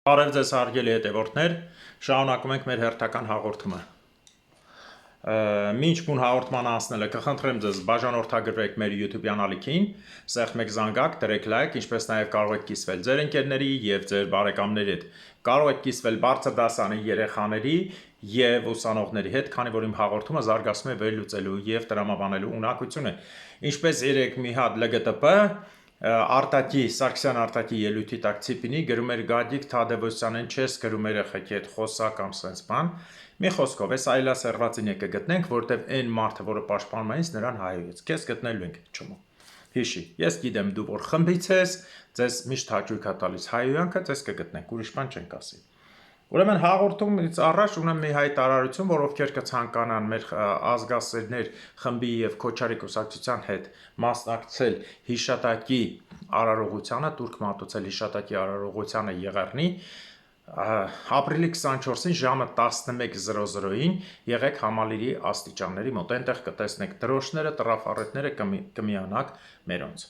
Բարև ձեզ հարգելի հետևորդներ, շարունակում ենք մեր հերթական հաղորդումը։ Մինչ բուն հաղորդման անցնելը կխնդրեմ ձեզ բաժանորդագրվեք մեր YouTube-յան ալիքին, սեղմեք զանգակ, դրեք լայք, ինչպես նաև կարող եք կիսվել ձեր ընկերների և ձեր բարեկամների հետ։ Կարող եք կիսվել բարձր դասանի երեխաների և ուսանողների հետ, քանի որ իմ հաղորդումը զարգացում է վերլուծելու և տրամաբանելու ունակությունը։ Ինչպես երեք մի հատ ԼԳՏՊ Արտակի, Սարգսյան Արտակի ելույթի տակ Ցիպինի գրում էր Գագիկ Թադևոսյանեն չես գրում երեխեք հետ խոսա կամ սենց բան։ Մի խոսքով, այս այլասերվածին եկը գտնենք, որտեվ այն մարդը, որը պաշտպանում է ինձ, նրան հայոց։ Քեզ գտնելու ենք չմո։ Հիշի, ես գիտեմ դու որ խմբից ես, ձեզ միշտ հաճույք է տալիս հայոյանքը, ձեզ կգտնենք, ուրիշ բան չենք ասի։ Ուրեմն հաղորդումից առաջ ունեմ մի հայտարարություն, որ ովքեր կցանկանան մեր ազգասերներ խմբի եւ Քոչարի կուսակցության հետ մասնակցել հիշատակի արարողությանը, Տուրք մատուցել հիշատակի արարողությանը Եղեռնի, ապրիլի 24-ին ժամը 11:00-ին եղեք Համալիրի աստիճանների մոտ, այնտեղ կտեսնեք դրոշները, տրաֆարետները կմիանաք մերոնց։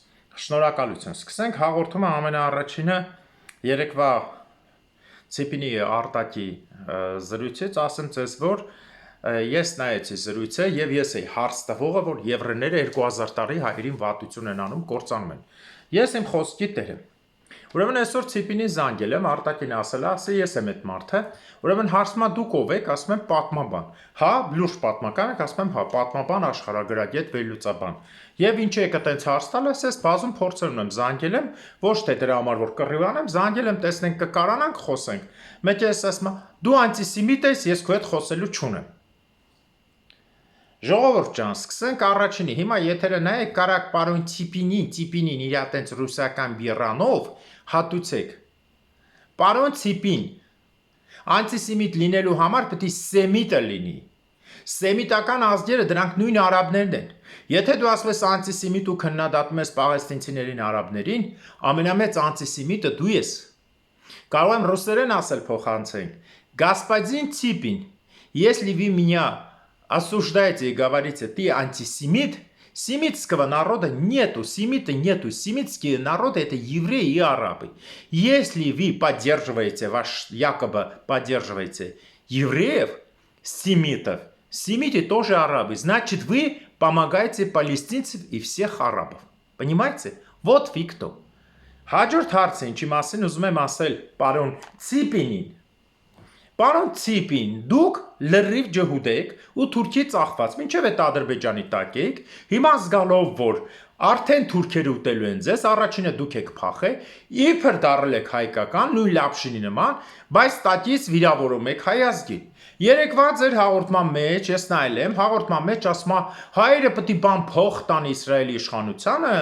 Շնորհակալություն։ Սկսենք հաղորդումը ամենաառաջինը երեկվա Ցիպինի Արտակի զրույցից, ասեմ ձեզ, որ ես նայեցի զրույցը եւ ես էի հարց տվողը, որ եվրեները 2000 տարի հայերին վատություն են անում, կործանում են։ Ես իմ խոսքի տերը։ Ուրեմն այսօր Ցիպինի զանգել եմ, Արտակին ասել, ասի ես եմ այդ մարդը, ուրեմն հարցմա դուք ով եք, ասում եմ պատմաբան։ Հա, լուրջ պատմական եք, ասում եմ հա, պատմաբան, աշխարհագրագետ, վերլուծաբան։ Եվ ինչ եք այտենց հարց տալ, ես բազում փորձեր ունեմ, զանգել եմ, ոչ թե դրա համար որ կռիվանեմ, զանգել եմ, տեսնենք կկարանանք, խոսենք։ Մեկ էս ասում է, դու անտիսեմիտ ես, ես քո հետ խոսելու չունեմ։ Ժողովուրդ ջան, սկսենք առաջինի։ Հիմա եթերը նայեք, կարակ պարոն Ցիպինին իր այտենց ռուսական բիրանով հատուցեք։ Պարոն Ցիպին անտիսեմիտ լինելու համար պետք է սեմիտը լինի։ Սեմիտական ազգերը դրանք նույն արաբներն են։ Եթե դու ասես անտիսեմիտ ու քննադատում ես պաղեստինցիներին, арабներին, ամենամեծ անտիսեմիտը դու ես։ Կարող եմ ռուսերեն ասել փոխանցենք։ Господин Ципин, если вы меня осуждаете и говорите, ты антисемит, семитского народа нету, семита нету, семитские народы это евреи и арабы. Если вы поддерживаете, якобы поддерживаете евреев, семитов, семиты тоже арабы, значит вы помогаете палестинцев и всех арабов. Понимаете? Вот фикто. Հաջորդ հարցը ինչի մասին ուզում եմ ասել պարոն Ցիպինին։ Պարոն Ցիպին, դուք լրիվ ջհուդ եք ու Թուրքիի ծախված, մինչև այդ Ադրբեջանի տակ եք, հիմա զգալով որ արդեն թուրքերը ուտելու են ձեզ, առաջինը դուք եք փախե, իբր դառել եք հայկական, նույն լապշինի նման, բայց տակից վիրավորում եք հայ ազգին։ Երեկվա ձեր հաղորդման մեջ ես նայել եմ, հաղորդման մեջ ասում է հայերը պետք է բան փող տան Իսրայելի իշխանությանը,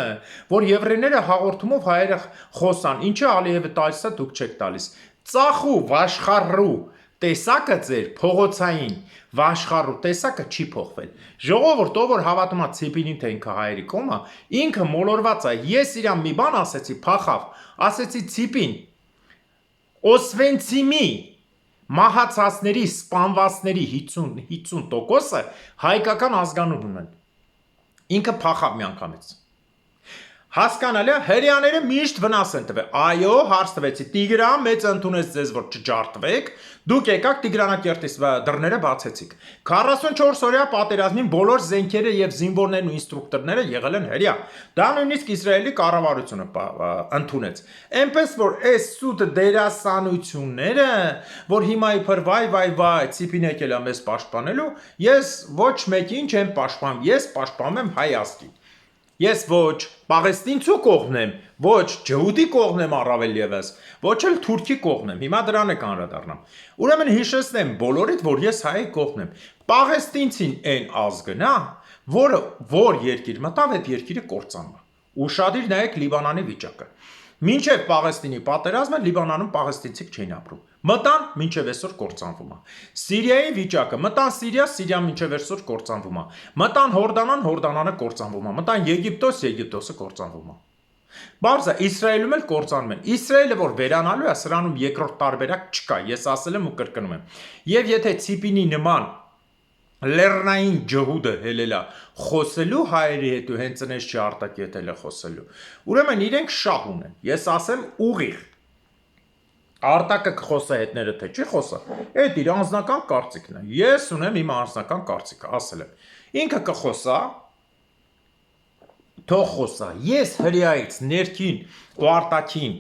որ եվրեները հաղորդումով հայերը խոսան, ինչը Ալիևը տալիս է, դուք չեք տալիս։ Ծախու վաշխառու տեսակը ձեր փողոցային վաշխառու տեսակը չի փոխվել։ Ժողովուրդ, ով որ հավատում է Ցիպինին, թե ինքը հայերի կողմը, ինքը մոլորված է։ Ես իրան մի բան ասեցի, փախավ, ասեցի Ցիպին, Օսվենցիմի մահացածների, սպանվածների 50%-ը հայկական ազգանուն ունեն։ Ինքը փախավ մի անգամից։ Հասկանալի է, հрьяաները միշտ վնաս են տվել։ Այո, հարց տվեցի, Տիգրան մեծ ընդունեց ձեզ, որ չջարդվեք, դուք եկաք Տիգրանակերտից դռները բացեցիք։ 44 օրյա պատերազմին բոլոր զենքերը եւ զինվորներն ու ինստրուկտորները եղել են հрья։ Դա նույնիսկ Իսրայելի կառավարությունը ընդունեց։ Էնպես որ այս սուտ դերասանությունները, որ հիմա իբր վայ, Ցիպին եկել է մեզ պաշտպանելու, ես ոչ մեկին չեմ պաշտպանում, ես պաշտպանում եմ հայ ազգին։ Ես ոչ պաղեստինցու կողմն եմ, ոչ ջհուդի կողմն եմ առավել ևս, ոչ էլ թուրքի կողմն եմ, հիմա դրան է կանրադառնամ։ Ուրեմն հիշեցնեմ բոլորիդ, որ ես հայ կողմն եմ։ Պաղեստինցին այն ազգն է, որ երկիր մտավ, այդ երկիրը կործանում է։ Ուշադիր նայեք Լիբանանի վիճակը։ Մինչև Պաղեստինի պատերազմը Լիբանանում պաղեստինցիք չէին ապրում։ Մտան մինչև այսօր կործանվում է։ Սիրիայի վիճակը, մտան Սիրիան մինչև այսօր կործանվում է։ Մտան Հորդանանը կործանվում է։ Մտան Եգիպտոսը կործանվում է։ Բարձա Իսրայելում էլ կործանում են։ Իսրայելը որ վերանալու է, սրանում երկրորդ տարբերակ չկա։ Ես ասել եմ ու կրկնում եմ։ Եվ եթե Ցիպինի նման լեռնային ջհուդը հելելա խոսելու հայերի հետ ու հենց այնպես չի արտակետել է խոսելու։ Ուրեմն իրենք շահ ունեն։ Ես ասեմ ուղիղ։ Արտակը կխոսա հետները թե չի խոսա, այդ իր անձնական կարծիքն է։ Ես ունեմ իմ անձնական կարծիքը, ասել եմ։ Ինքը կխոսա, թող խոսա։ Ես հրեայից ներքին ու արտաքին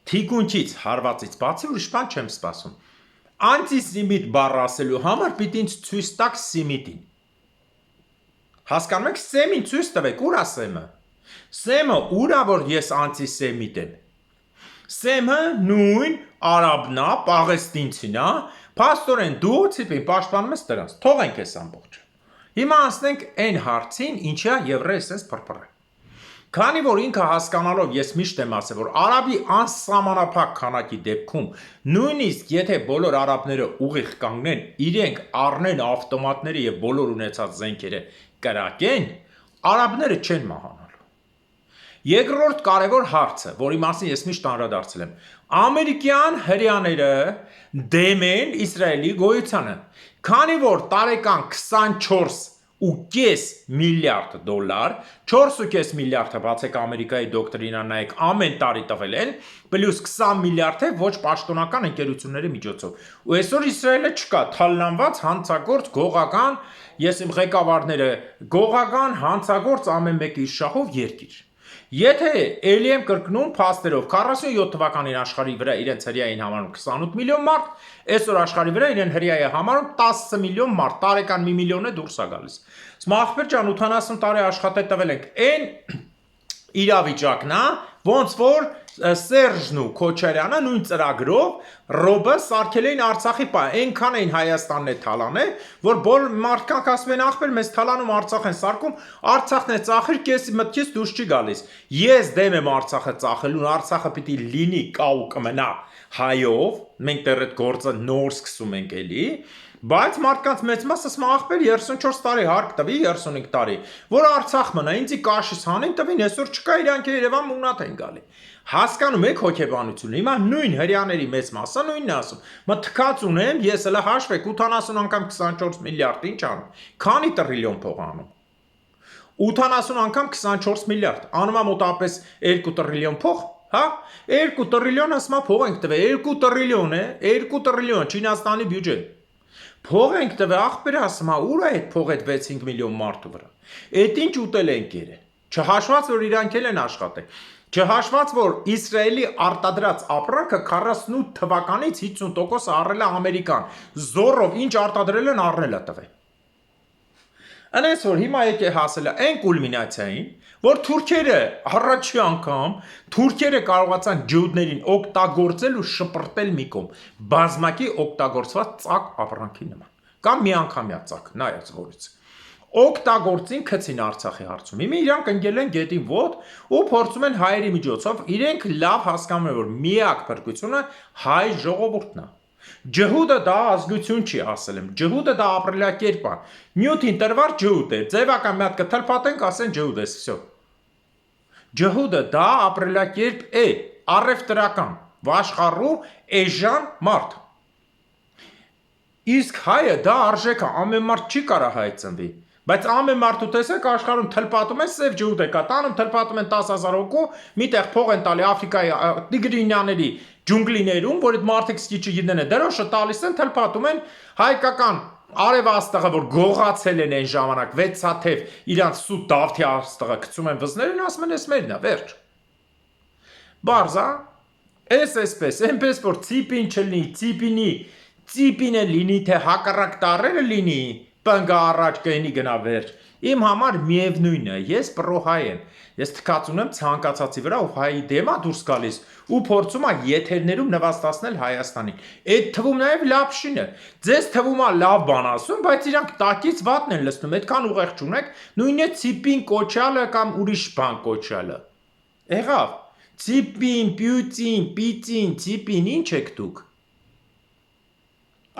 թիկունքից հարվածից բացի ուրիշ բան չեմ սպասում։ Անտիսեմիտ բառը ասելու համար պիտի ինձ ցույց տաք Սեմիտին։ Հասկանում եք, Սեմին ցույց տվեք, ուր է Սեմը։ Սեմը ուր է, որ ես անտիսեմիտ եմ։ Սեմը նույն արաբնա, պաղեստինցին է, փաստորեն դու ցիպին պաշտպանում ես դրանց։ Թողենք այս ամբողջը։ Հիմա ասենք այն հարցին, ինչա եվրեյը sense փրփռը։ Քանի որ ինքը հասկանալով ես միշտ եմ ասել, որ արաբի անսահմանափակ քանակի դեպքում նույնիսկ եթե բոլոր արաբները ուղիղ կանգնեն, իրենք առնեն ավտոմատները եւ բոլոր ունեցած զենքերը կրակեն, արաբները չեն մահանալու։ Երկրորդ կարևոր հարցը, որի մասին ես միշտ անդրադարձել եմ, ամերիկյան հրեաները դեմ են Իսրայելի գոյությանը, քանի որ տարեկան 24.5 միլիարդ դոլար, 4.5 միլիարդը բացեք Ամերիկայի դոկտրինան նայեք ամեն տարի տվել են, պլյուս 20 միլիարդ է ոչ պաշտոնական ընկերությունների միջոցով։ Ու այսօր Իսրայելը չկա, թալանված հանցագործ գողական, ես իմ ղեկավարները գողական հանցագործ ամեն մեկը իր շահով երկիր։ Եթե էլի եմ կրկնում փաստերով 47 թվականին աշխարհի վրա իրենց հրեային համարում 28 միլիոն մարդ, այսօր աշխարհի վրա իրեն հրեայի համարում 10 միլիոն մարդ, տարեկան 1 միլիոն է դուրս է գալիս։ Իսկ ախպեր ջան 80 տարի աշխատել տվել ենք, այն իրավիճակն է, ոնց որ Սերժն ու Քոչարյանը նույն ծրագրով ռոբը սարքել էին Արցախի այնքան էին Հայաստանն է թալանել, որ բոլոր մարդկանք ասում են ախպեր մեզ թալանում Արցախ են սարքում, Արցախն է ծախիր, կեսի մտքից դուրս չի գալիս։ Ես դեմ եմ Արցախը ծախելուն, Արցախը պիտի լինի կա ու կմնա հայով, մենք դեռ այդ գործը նոր սկսում ենք էլի, բայց մարդկանց մեծ մասը ասում ախպեր 34 տարի հարկ տվի 35 տարի, որ Արցախ մնա, ինձի կաշից հանին տվին, այսօր չկա իրանք Երևան մունատ են գալի։ Հասկանում եք հոգեբանությունը, հիմա նույն հրեաների մեծ մասը նույնն է ասում։ Մա թքած ունեմ, ես հələ հաշվեք 80 անգամ 24 միլիարդ ինչ անում։ Քանի տրիլիոն փող անում։ 80 անգամ 24 միլիարդ, անում է մոտավորապես 2 տրիլիոն փող, հա? 2 տրիլիոն ասма փող ենք տվել, 2 տրիլիոն է, 2 տրիլիոն Չինաստանի բյուջե։ Փող ենք տվել, ախպեր ասում, ուր է այդ փողը 6-5 միլիոն մարդու վրա։ Այդ ինչ ուտել են կերը։ Չհաշված որ իրանք են աշխատել։ Չհաշված որ Իսրայելի արտադրած ապրանքը 48 թվականից 50% առել է Ամերիկան։ Զորով ինչ արտադրել են առնել է տվել։ Այնպես որ հիմա եկե հասել է այն կուլմինացիային, որ թուրքերը առաջի անգամ թուրքերը կարողացան ջուդներին օգտագործել ու շպրտել մի կողմ, բազմակի օգտագործված ծակ ապրանքի նման, կամ միանգամյա ծակ, նայած որից։ Օգտագործին քցին Արցախի հարցում։ Հիմա իրանք ընկել են գետին ոտ ու փորձում են հայերի միջոցով, իրենք լավ հասկանում են, որ միակ փրկությունը հայ ժողովուրդն է։ Ջհուդը դա ազգություն չի ասել եմ, ջհուդը դա ապրելակերպ է։ Նյութին տրվար ջհուդ է, ձևական մի հատ կթլփատենք, ասեն ջհուդ է, всё։ Ջհուդը դա ապրելակերպ է, առևտրական, վաշխառու, էժան մարդ։ Իսկ հայը դա արժեք է, ամեն մարդ չի կարա հայ ծնվի։ Բայց ամեն մարդու տեսեք աշխարհում թլփատում են սև ջհուդ է կա, տանում թլփատում են 10,000 հոգու, միտեղ փող են տալի Աֆրիկայի տիգրինյաների ջունգլիներում, որ այդ մարդիկ սկի չգիտեն, դրոշը տալիս են, թլփատում են հայկական արևաստղը, որ գողացել են այն ժամանակ 6 հաթև իրանց սուտ դավթի աստղը գցում են վզներին, ասում են էս մերն է, վերջ։ Բարձա, այսպես, այնպես որ ցիպին չլինի, ցիպինի, ցիպինը լինի, թե հակառակ տարերը լինի, պնգա առաջ կհինի գնա վերջ։ Իմ համար միևնույնն է, ես պրոհայ եմ։ Ես թքած ունեմ ցանկացածի վրա ու հայի դեմա դուրս գալիս ու փորձում է եթերներում նվաստացնել Հայաստանին։ Այդ թվում նաև լապշինը։ Ձեզ թվում է լավ բան ասում, բայց իրանք տակից վատն են լցնում, այդքան ուղեղ չունեք, նույնն է ցիպին կոչալը կամ ուրիշ բան կոչալը։ Եղավ։ Ցիպին, պյուծին, պիծին, ցիպին, ինչ եք դուք։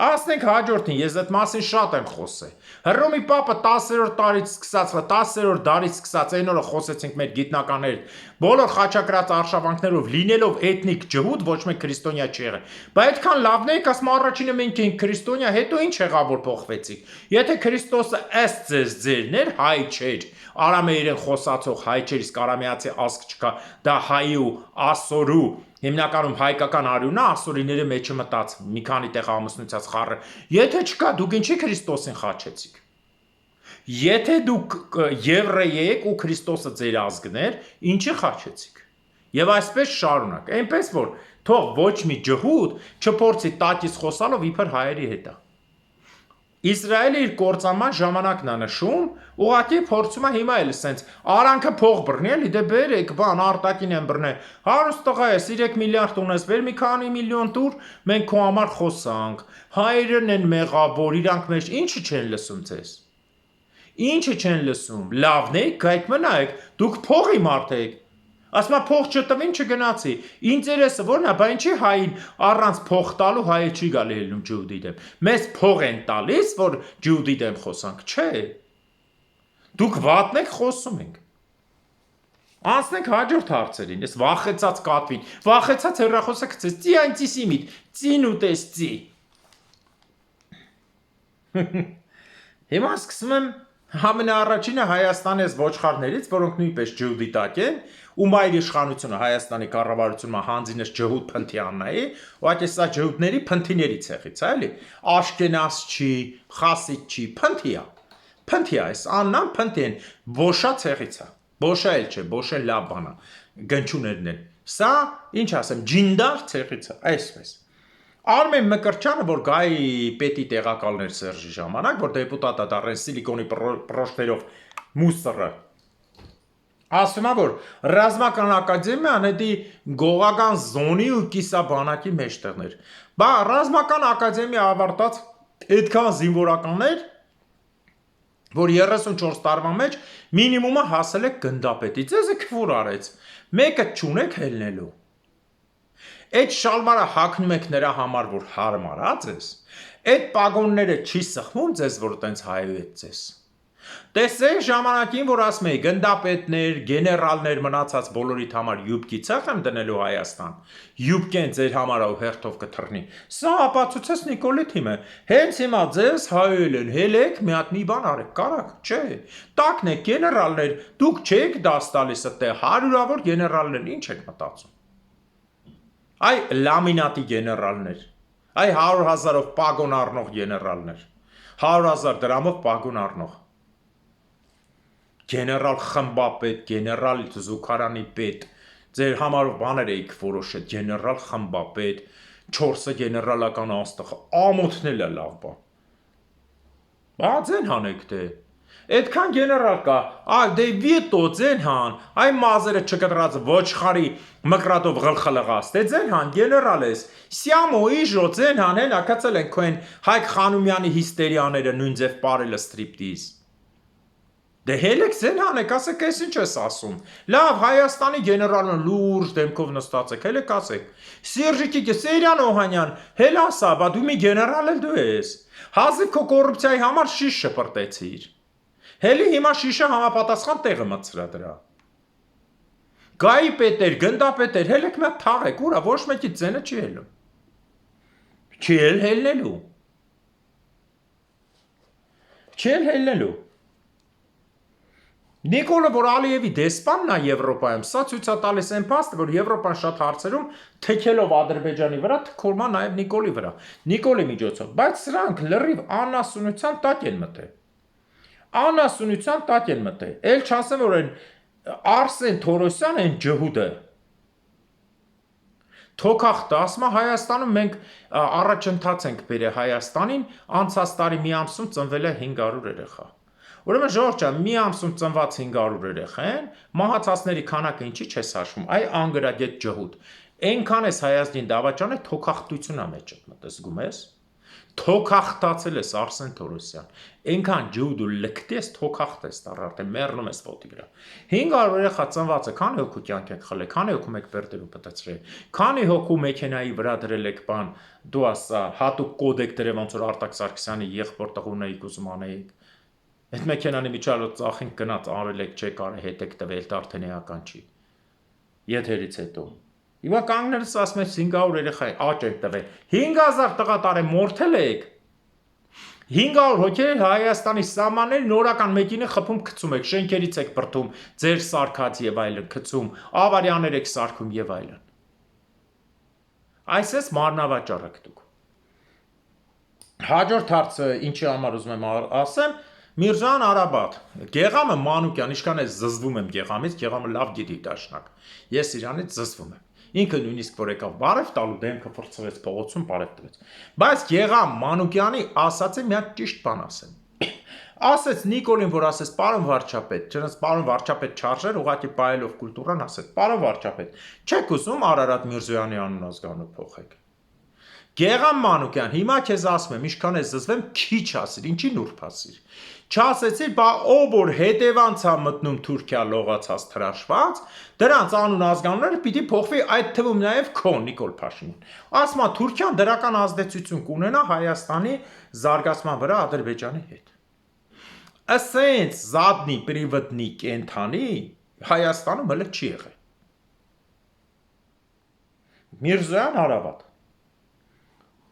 Ասենք հաջորդին, ես այդ մասին շատ եմ խոսել։ Հռոմի պապը 10-րդ տարից սկսած, 10-րդ դարից սկսած այն օրը խոսեցինք մեր գիտնականներ, բոլոր խաչակրած արշավանքներով լինելով էթնիկ ջհուդ, ոչ մեկ քրիստոնյա չի եղել։ Բայց այդքան լավն է, ասում առաջինը մենք էինք քրիստոնյա, հետո ինչ եղավ որ փոխվեցիք։ Եթե Քրիստոսը ըստ ձերն էր, հայ չէր, արամեերեն խոսացող հայ չէր, իսկ արամեացի ազգ չկա, դա հայի ու ասորու Հիմնականում հայկական արյունը ասորիների մեջը մտած մի քանի տեղ ամուսնուցած խառը։ Եթե չկա, դուք ինչի Քրիստոսին խաչեցիք։ Եթե դուք եվրեյ եք ու Քրիստոսը ձեր ազգն էր, ինչի խաչեցիք։ Եվ այսպես շարունակ։ Այնպես որ թող ոչ մի ջհուդ չփորձի տակից խոսալով իբր հայերի հետ է։ Իսրայելը իր կործանման ժամանակն է նշում, ուղղակի փորձում է հիմա էլ սենց արանքը փող բռնի էլի, դե բերեք, բան արտակին են բռնել։ Հարուստ տղա ես 3 միլիարդ ունես, բեր մի քանի միլիոն տուր, մենք քո համար խոսանք։ Հայերն են մեղավոր, իրանք մեջ ինչը չեն լսում ձեզ։ Ինչը չեն լսում։ Լավն եք, գայք մնայեք, դուք փողի մարդ եք։ Ասма փող չտվին չգնացի։ Ինտերեսը ո՞րն է, բա ինչի հային առանց փող տալու հայը չի գալի ելնում ջուդի դեմ։ Մեզ փող են տալիս, որ ջուդի դեմ խոսանք, չէ։ Դուք վատն եք, խոսում ենք։ Անցնենք հաջորդ հարցերին։ Ես վախեցած կատվին։ Վախեցած հեռախոսը գցեց։ Ծի այն ծիսի միտ։ Ծին ու տես ծի։ Հիմա սկսում եմ ամենաառաջինը Հայաստանի այս ոչխարներից, որոնք նույնպես ջհուդի տակ են, ում այր իշխանությունը Հայաստանի կառավարությունը հանձինս ջհուդ փնթյանն է, ուղղակի սա ջհուդների փնթիների ցեղից է, էլի։ Աշկենաս չի, խասիդ չի, փնթիա։ Փնթիա էս աննան փնթի են, բոշա ցեղից է։ Բոշա էլ չէ, բոշը լավ բան է, գնչուներն են։ Սա, ինչ ասեմ, ջինդար ցեղից է, այսպես։ Արմեն Մկրտչյանը, որ գայի պետի տեղակալներ Սերժի ժամանակ, որ դեպուտատա դառեն Սիլիկոնի պրոշներով մուսրը, ասում է, որ ռազմական ակադեմիան հետի գողական զոնի ու կիսաբանակի մեջտեղներ։ Բա ռազմական ակադեմիա ավարտած այդքան զինվորականներ, որ 34 տարվա մեջ մինիմումը հասել է գնդապետի, ձեզ է քվուր արեց, մեկը չունեք հելնելու։ Այդ շալվարը հագնում եք նրա համար, որ հարմարած ես, այդ պագոնները չի սխվում ձեզ, որ տենց հայուետ ձեզ։ Տեսեք ժամանակին, որ ասում էի, գնդապետներ, գեներալներ մնացած բոլորիդ համար յուբկի ցախ եմ դնելու Հայաստան, յուբկեն ձեր համար ու հերթով կթռնի։ Սա ապացուցեց Նիկոլի թիմը, հենց հիմա ձեզ հայել են, հելեք, մի հատ մի բան արեք, կարակ, չէ։ Տակն եք գեներալներ, դուք չեք դաս տալիս այդտեղ, հարյուրավոր գեներալներ, ինչ եք մտածում։ Այ լամինատի գեներալներ, այ 100,000-ով պագոն առնող գեներալներ, 100,000 դրամով պագոն առնող, գեներալ խմբապետ, գեներալ Զուքարանի պետ, ձեր համարով բաներ էիք որոշել, գեներալ խմբապետ, 4-ը գեներալական աստղ, ամոթնել է լավ բան։ Բա ձեն հանեք դե։ Այդքան գեներալ կա, դե վիտո ձեն հան, այ մազերը չկտրած ոչխարի մկրատով գլխլղած, դե ձեն հան գեներալ ես, սյամո իժո ձեն հան հենա կծել են քոեն Հայկ Խանոմյանի հիստերիաները նույն ձև պարելը ստրիպտիզ։ Դե հելեք ձեն հանեք, ասեք ես ինչ ես ասում։ Լավ, Հայաստանի գեներալը լուրջ դեմքով նստած եք, հելեք ասեք։ Սերժիկի Սերյան Օհանյան, հել ասա, բա դու մի գեներալ էլ դու ես։ Հազիվ քո կոռուպցիայի համար շիշ շպրտեցիր։ Հելի հիմա շիշը համապատասխան տեղը մտցրա դրա։ Գայի պետեր, գնդապետեր, հելեք մի թաղեք, ուրա, ոչ մեկի ձենը չի հելում։ Չի էլ հելնելու։ Չի էլ հելնելու։ Նիկոլը, որ Ալիևի դեսպանն է Եվրոպայում, սա ցույց է տալիս այն փաստը, որ Եվրոպան շատ հարցերում թեքելով Ադրբեջանի վրա, թքորմա նաև Նիկոլի վրա, Նիկոլի միջոցով, բայց սրանք լրիվ անասունության տակ են մտել։ Անասունության տակ են մտել, էլ չասեմ, որ են Արսեն Թորոսյան են ջհուդը, թոքախտը, ասում է Հայաստանում մենք առաջընթաց ենք բերել Հայաստանին, անցած տարի մի ամսում ծնվել է 500 երեխա։ Ուրեմն ժողովուրդ ջան, մի ամսում ծնված 500 երեխա են, մահացածների քանակը ինչի չես հաշվում, այ անգրագետ ջհուդ։ Այնքան էս Հայաստին դավաճանը թոքախտություն է մեջդ մտես, զգում ես։ Թոքախտացել ես Արսեն Թորոսյան։ Այնքան ջհուդ ու լկտի ես թոքախտ ես տար արդեն մեռնում ես ոտի վրա։ 500 երեխա ծնված է, քանի հոգու կյանք եք խլել, քանի հոգու եք բերդերում պատացրել, քանի հոգու մեքենայի վրա դրել եք բան, դու ասա հատուկ կոդ եք դրել ոնց որ Արտակ Սարգսյանի եղբոր տղուն էիք ուզում անեիք։ Այդ մեքենանի միջալոց ծախինք գնաց արել եք, չեք արել, հետ եք տվել, դա արդեն էական չի։ Եթերից հետո։ Հիմա կանգնելս ասում ես 500 երեխայի աճ եք տվել։ 5000 տղա տարե մորթել եք։ 500 հոգի Հայաստանի սահմաններ նորական մեկինը խփում գցում եք, շենքերից եք բրդում, ձեր սարքած եւ այլն գցում, ավարիաներ եք սարքում եւ այլն։ Այսպես մարմնավաճառ եք դուք։ Հաջորդ հարցը ինչի համար ուզում եմ ասեմ, Միրզոյան Արաբադ, Գեղամը Մանուկյան, ինչքան է զզվում եմ Գեղամից, Գեղամը լավ գիտի դաշնակ։ Ես իրանից զզվում եմ։ Ինքը նույնիսկ որ եկավ բարև տալու դեմքը ֆրցրեց փողոցում բարև տվեց։ Բայց Գեղամ Մանուկյանի ասացը մի հատ ճիշտ բան ասեմ։ Ասեց Նիկոլին, որ ասեց պարոն վարչապետ, չնայած պարոն վարչապետ չարժեր, ուղղակի բայելով կուլտուրան ասեց, պարոն վարչապետ, չեք ուզում Արարատ Միրզոյանի անուն ազգանունը փոխեք։ Գեղամ Մանուկյան, հիմա քեզ ասում եմ, ինչքան է զզվեմ, քիչ ասիր, ինչի նուրբ ասիր։ Չասեցի, բա ով որ հետևանց է մտնում Թուրքիա լողացած թրաշված, դրանց անուն ազգանունները պիտի փոխվի այդ թվում նաև քո Նիկոլ Փաշինյան։ Ասում է Թուրքիան դրական ազդեցություն կունենա Հայաստանի զարգացման վրա Ադրբեջանի հետ։ Ասենց զադնի պրիվատնի կենթանի Հայաստանում հələ չի եղել։ Միրզոյան Արաբադ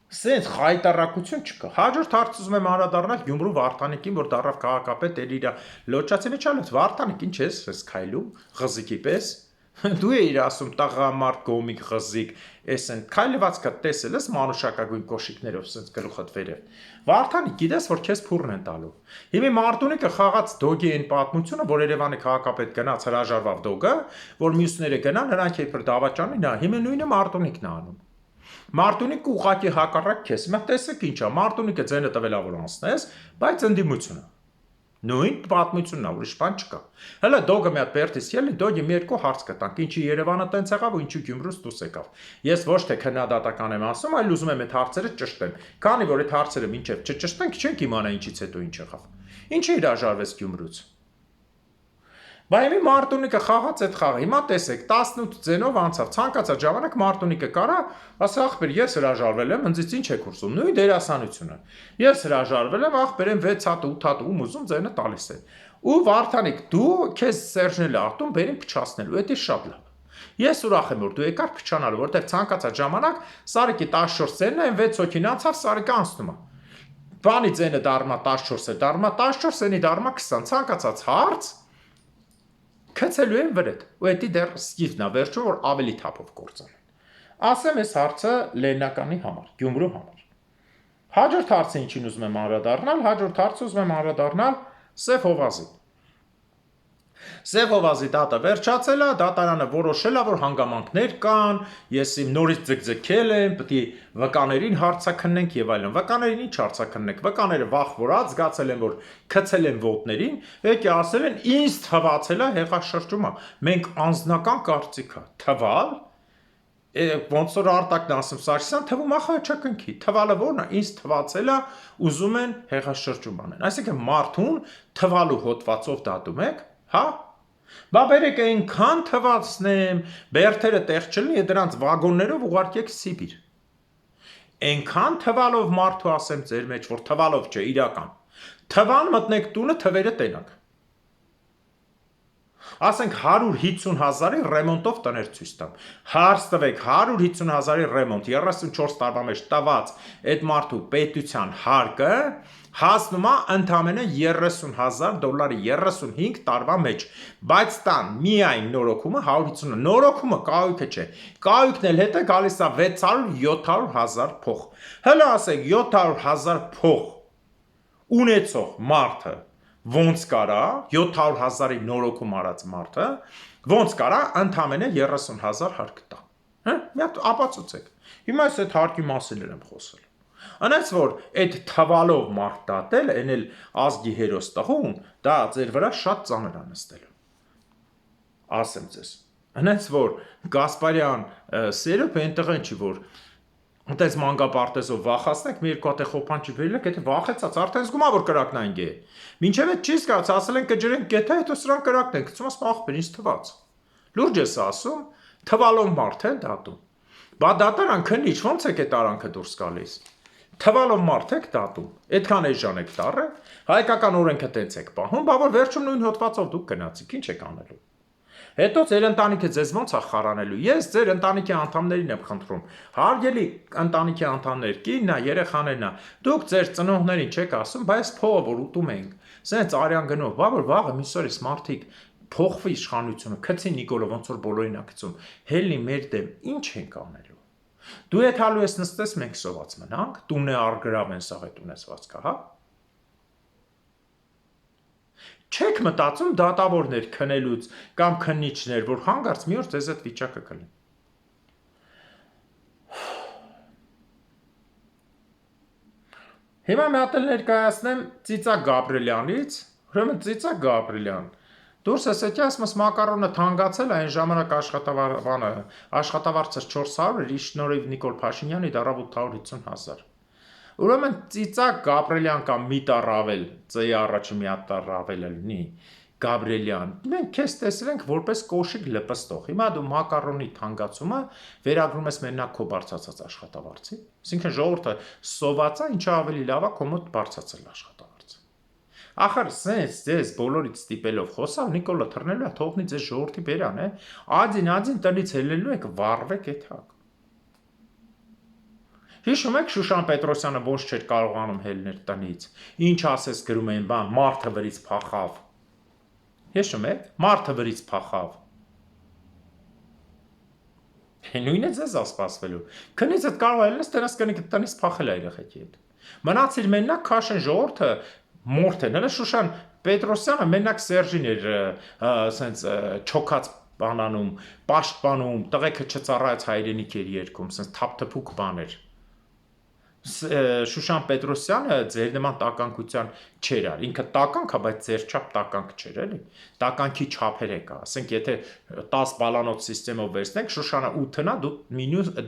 Սենց խայտարակություն չկա։ Հաջորդ հարց ուզում եմ անդրադառնալ Գյումրու Վարդանիկին, որ դառավ քաղաքապետ, էլ իր լոճացի չալեց Վարդանիկ, ինչ ես քայլում, ղզիկի պես։ Դու էիր ասում տաղամարդ գոմիկ ղզիկ, էսեն քայլվածքը տեսել ես մանուշակագույն կոշիկներով սենց գլուխդ վերև։ Վարդանիկ, գիտես, որ քեզ փուրն են տալու։ Հիմա Մարտունիկը խաղաց դոգի այն պատմությունը, որ Երևանի քաղաքապետ գնաց հրաժարվավ դոգը, որ մյուսները գնան, նրանք իբր դավաճանի, նա հիմա նույնը Մարտունիկն է անում։ Մարտունիկը ուղղակի հակառակ քեզ։ Հիմա տեսեք ինչա, Մարտունիկը ձենը տվելա որ անցնես, բայց ընդդիմությունը։ Նույն պատմությունն է, ուրիշ բան չկա։ Հələ դոգը մի հատ բերտից ելին, դոգի մի երկու հարց կտանք, ինչի Երևանը տենց եղավ ու ինչի Գյումրուց դուրս եկավ։ Ես ոչ թե քննադատական եմ ասում, այլ ուզում եմ այդ հարցերը ճշտեմ։ Քանի որ այդ հարցերը մինչև չճշտենք, չենք իմանա ինչից հետո ինչ եղավ։ Ինչի հրաժարվեց Գյումրուց։ Բայց մի Մարտունիկը խաղաց այդ խաղը։ Հիմա տեսեք, 18 ձենով անցավ, ցանկացած ժամանակ Մարտունիկը կարա, ասա ախպեր, ես հրաժարվել եմ, ինձից ինչ եք ուզում։ Նույն դերասանությունը։ Ես հրաժարվել եմ, ախպեր եմ 6 հատ 8 հատ ում ուզում ձենը տալիս է։ Ու Վարդանիկ, դու քեզ Սերժնել արտում բերին փչացնելու, դա շատ լավ։ Ես ուրախ եմ որ դու եկար փչանալու, որտեղ ցանկացած ժամանակ Սարիկի 14 ձենն է, 6 հոգին անցավ, Սարիկը անցնում է։ Բանի ձենը դառնա 14 է, դառնա 14, էնի դառնա 20, ցանկացած հարց Քցելու են վրետ, ու դա դեռ սկիզբն է, վերջում որ ավելի թափով կործանեն։ Ասեմ այս հարցը Լեննականի համար, Գյումրու համար։ Հաջորդ հարցը ինչին ուզում եմ անդրադառնալ, հաջորդ հարցը ուզում եմ անդրադառնալ Սև Հովազին։ Սև Հովազի դատը վերջացել է, դատարանը որոշել է, որ հանգամանքներ կան, ես իմ նորից ձգձգել եմ, պետք է վկաներին հարցաքննենք եւ այլն։ Վկաներին ինչ հարցաքննենք։ Վկաները վախ որած զգացել են, որ քցել են ոտներին, եկե ասել են, ինձ թվացել է հեղաշրջումը։ Մենք անձնական կարծիք է, թվալ ոնց որ Արտակն ասում Սարգսյան թվում է խաչակնքի, թվալը որն է, ինձ թվացել է, ուզում են հեղաշրջում անեն։ Այսինքն մարդուն թվալու հոդվածով դատում եք, հա։ Բա բերեք այնքան թվացնեմ, բերթերը տեղ չլինի, դրանց վագոններով ուղարկեք Սիբիր։ Այնքան թվալով մարդու ասեմ ձեր մեջ, որ թվալով չէ, իրական։ Թվան մտնեք տունը, թվերը տենակ։ Ասենք 150,000-ի ռեմոնտով տներ ցույց տամ։ Հարց տվեք 150,000-ի ռեմոնտ 34 տարվա մեջ տված այդ մարդու պետության հարկը հասնում է ընդամենը $30,000 35 տարվա մեջ, բայց տան միայն նորոգումը 150, նորոգումը կահույքը չէ, կահույքն էլ հետ է գալիս է 600-700,000 փող։ Հələ ասեք 700,000 փող ունեցող մարդը ոնց կարա 700,000-ի նորոգում արած մարդը ոնց կարա ընդամենը 30,000 հարկ տա։ Հա, մի հատ ապացուցեք։ Հիմա ես այդ հարկի մասին եմ խոսել։ Անց որ այդ թվալով մարդ դատել, այն էլ ազգի հերոս տղուն, դա ձեր վրա շատ ծանր անստելու։ Ասեմ ձեզ։ Անց որ Գասպարյան սերուփ այնտեղ են չի որ Այդպես մանկապարտեզով վախացնեք, մի երկու հատ է խոփանջի վերելեք, եթե վախեցած արդեն զգում է որ կրակնային գե։ Մինչև այդ չի զգաց, ասել են կջրենք գետա, հետո սրան կրակնենք, ցույց ասում ինձ թվաց։ Լուրջ ես ասում, թվալով մարդ են դատում։ Բա դատարան քննիչ ո՞նց եք այդ արանքը դուրս գալիս։ Թվալով մարդ եք դատում։ Այդքան էժան եք տառը, հայկական օրենքը տենց եք պահում, բա որ վերջում նույն հոդվածով դուք գնացիք, ինչ եք անելու։ Հետո ձեր ընտանիքը ձեզ ոնց է խարանելու։ Ես ձեր ընտանիքի անդամներին եմ խնդրում։ Հարգելի ընտանիքի անդամներ, կինն է, երեխաներն է։ Դուք ձեր ծնողներին չեք ասում, բայց փողը որ ուտում ենք, սենց արյան գնով, բա որ վաղը միսորից մարդիկ փոխվի իշխանությունը, քցի Նիկոլը ոնց որ բոլորին է գցում։ Հելնի մեր դեմ ինչ ենք անելու։ Դու այդ հալու ես նստես, մենք սոված մնանք, տունը արգրավեն սաղ այդ ունեցվածքը, հա։ Չեք մտածում դատավորներ քնելուց կամ քննիչներ, որ հանգարց մի օր ձեզ այդ վիճակը կլինի։ Հիմա մի հատ էլ ներկայացնեմ Ծիծակ Գաբրելյանից, ուրեմն Ծիծակ Գաբրելյան դուրս ասեցի, ասում մակարոնը թանկացել, այն ժամանակ աշխատավարձը 400 էր, իր շնորհիվ Նիկոլ Փաշինյանի դարավ 850,000։ Ուրեմն Ծիծակ Գաբրելյան կամ Միտառավել, ծեի առաջի մի հատ Ռավելը լինի, Գաբրելյան, մենք քեզ տեսել ենք որպես կոշիկ լպստող։ Հիմա դու մակարոնի թանկացումը վերագրում ես մենակ քո բարձրացած աշխատավարձի, այսինքն ժողովուրդը սոված է, ինչը ավելի լավ է, քո մոտ բարձրացել աշխատավարձը։ Ախր սենց ձեզ բոլորից ստիպելով խոսալ, Նիկոլը թռնելու է, թողնի ձեզ ժողովրդի բերան, ածին տնից ելնելու եք, վառվեք այդ հակ։ Հիշում եք Շուշան Պետրոսյանը ոչ չէր կարողանում հելներ տնից, ինչ ասես գրում էին բան, մարդը վրից փախավ։ Հիշում եք, մարդը վրից փախավ։ Նույնը ձեզ ասպասվելու։ Քնից այդ կարող է ելնես, տնից տնից փախել է երեխեքի հետ։ Մնացիր մենակ քաշեն ժողովուրդը մորթեն, հələ Շուշան Պետրոսյանը մենակ Սերժին էր սենց չոքած բանանում, պաշտպանում, տղեկը չծառայած հայրենիք էր երգում, սենց թափթփուկ բան էր։ Շուշան Պետրոսյանը ձեր նման տականկության չէր ար, ինքը տականք է, բայց ձեր չափ տականք չէր, էլի, տականքի չափեր եկա, ասենք եթե 10 բալանոց սիստեմով վերցնենք, Շուշանը 8-ն է,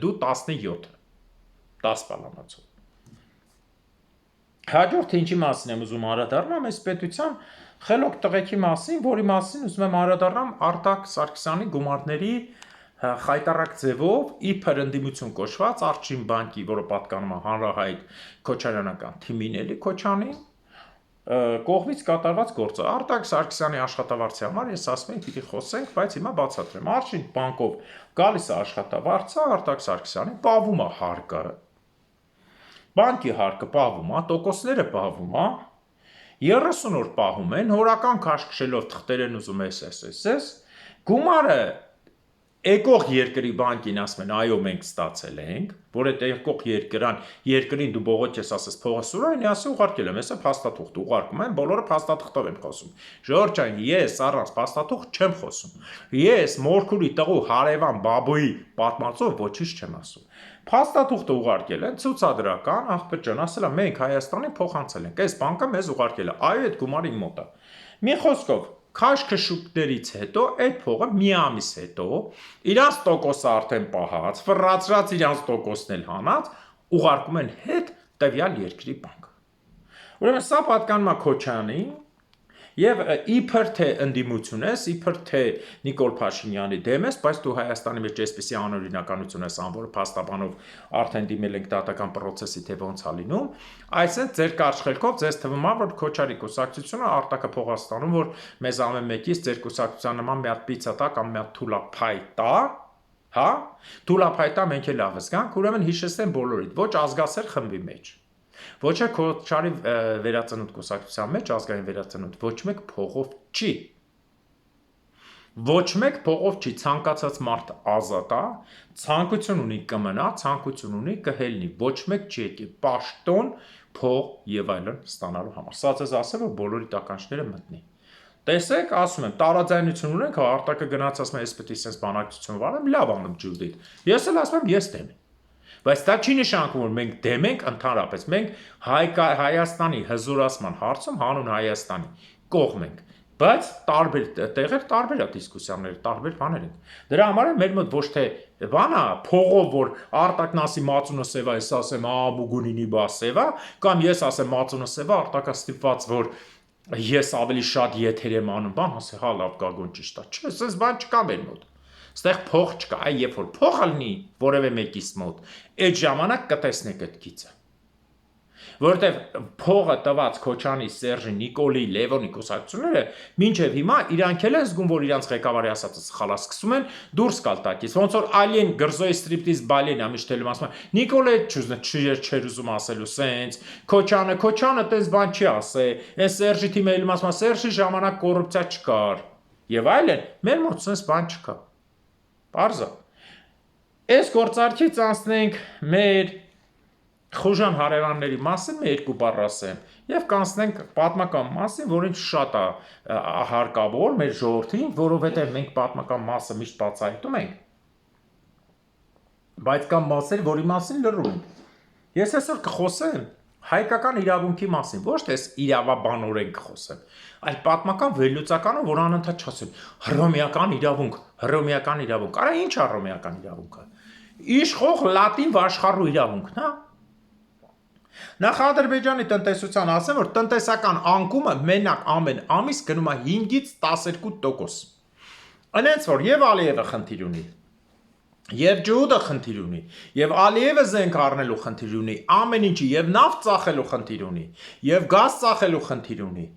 դու 17, 10 բալանոցով։ Հաջորդը ինչի մասին եմ ուզում անդրադառնամ, այս պետության խելոք տղեկի մասին, որի մասին ուզում եմ անդրադառնամ Արտակ Սարգսյանի գումարների խայտառակ ձևով իբր ընդդիմություն կոչված Արչին բանկի, որը պատկանում է հանրահայտ քոչարյանական թիմին էլի Քոչանի կողմից կատարված գործը։ Արտակ Սարգսյանի աշխատավարձի համար ես ասում եմ պիտի խոսենք, բայց հիմա բացատրեմ։ Արչին բանկով գալիս է աշխատավարձը, Արտակ Սարգսյանի պահվում է հարկը։ Բանկի հարկը պահվում է, տոկոսները պահվում է, 30 օր պահում են, հորական քաշքշելով թղթեր են ուզում ես, գումարը եկող երկրի բանկին ասում են, այո, մենք ստացել ենք, որ այդ եկող երկրին դու բողոք ես ասես փողը սուրային, ասի ուղարկել եմ, հեսա փաստաթուղթ ուղարկում են, բոլորը փաստաթղթով են խոսում։ Ժողովրդային, ես առանց փաստաթուղթ չեմ խոսում։ Ես Մորքուրի տղու հարևան բաբոյի պատմածով ոչինչ չեմ ասում։ Փաստաթուղթը ուղարկել են, ցուցադրական, աղբեր ջան, ասել է մենք Հայաստանին փոխանցել ենք, այս բանկը մեզ ուղարկել է, այո, այդ գումարը իմ մոտ է։ Մի խոսքով քաշքշուկներից հետո այդ փողը մի ամիս հետո իրանց տոկոսը արդեն պահած, ֆռացրած իրանց տոկոսն էլ հանած, ուղարկում են հետ տվյալ երկրի բանկ։ Ուրեմն սա պատկանում է Քոչանին եւ իբր թե ընդդիմություն ես, իբր թե Նիկոլ Փաշինյանի դեմ ես, բայց դու Հայաստանի մեջ այսպիսի անօրինականություն ես անում, որը փաստաբանով արդեն դիմել ենք դատական process-ի թե ոնց է լինում, այսինքն ձեր կարճ ձեզ թվում է, որ Քոչարի կուսակցությունը արտակը փողաստանում, որ մեզ ամեն մեկից ձեր կուսակցության նման մի հատ պիցա տա կամ մի հատ թուլափայ տա, հա, թուլափայ տա մենք էլ լավ զգանք, ուրեմն հիշեցնեմ բոլորիդ, ոչ ազգասեր խմբի մեջ Ոչ է Քոչարի վերածնունդ կուսակցության մեջ ազգային վերածնունդ ոչ մեկ փողով չի։ Ոչ մեկ փողով չի, ցանկացած մարդ ազատ է, ցանկություն ունի կմնա, ցանկություն ունի կհելնի, ոչ մեկ չի եկի պաշտոն, փող եւ այլն ստանալու համար։ Սա ցես ասեմ, որ բոլորի տականջները մտնի։ Տեսեք, ասում եմ, տարաձայնություն ունենք, Արտակը գնաց ասում է, ես պետք է sense բանակցություն վարեմ, լավ անում Ջուդիթ։ Ես էլ ասում եմ, ես դեմ եմ։ Բայց դա չի նշանակում, որ մենք դեմ ենք ընդհանրապես, մենք Հայաստանի հզորացման հարցում հանուն Հայաստանի կողմ ենք, բայց տարբեր տեղեր տարբեր է դիսկուսիաները, տարբեր բաներ են։ Դրա համար է մեր մոտ ոչ թե բանա, փողով որ Արտակն ասի Մածունը սևա, ես ասեմ Բուգունինի բա սևա, կամ ես ասեմ Մածունը սևա, Արտակը ստիպված որ ես ավելի շատ եթեր եմ անում, բան ասի, հա լավ գագոն ճիշտ է։ Չէ, ասես բան չկա մեր մոտ։ Ստեղ փող չկա, այ երբ որ փողը լինի որևէ մեկից մոտ, այդ ժամանակ կտեսնեք այդ գիծը։ Որովհետև փողը տված Քոչանի, Սերժի, Նիկոլի, Լևոնի կուսակցությունները մինչև հիմա իրանք էլ են զգում, որ իրանք ղեկավարի ասածը սխալ է, սկսում են դուրս գալ տակից։ Ոնց որ Ալիեն Գրզոյի ստրիպտիզ բալեն ամիշտ էլ ասում, Նիկոլը չէր ուզում ասելու սենց, Քոչանը տես բան չի ասե, այս Սերժի թիմը էլ ասում, Սերժի ժամանակ կոռուպցիա չկար։ Եվ այլն, մեր մոտ սենց բան չկա։ Պարզա։ Այս գործարքից անցնենք մեր խուժան հարևանների մասին մի երկու բառ ասեմ եւ կանցնենք պատմական մասին, որին շատ է հարկավոր մեր ժողովրդին, որովհետեւ մենք պատմական մասը միշտ բացահայտում ենք, բայց կան մասեր, որի մասին լռում ենք։ Ես այսօր կխոսեմ հայկական իրավունքի մասին, ոչ թե իրավաբանորեն կխոսեմ, այլ պատմական վերլուծականով, որ անընդհատ չասեմ հռոմեական իրավունք, արա ի՞նչ է հռոմեական իրավունքը։ Իշխող լատին վաշխառու իրավունքն է։ Նախ Ադրբեջանի տնտեսության ասեմ, որ տնտեսական անկումը մենակ ամեն ամիս գնում է 5-ից 12%։ Այնց որ եւ Ալիևը խնդիր ունի, եւ Ջուդը խնդիր ունի, եւ Ալիևը զենք առնելու խնդիր ունի, ամեն ինչի եւ նավթ ծախելու խնդիր ունի, եւ գազ ծախելու խնդիր ունի,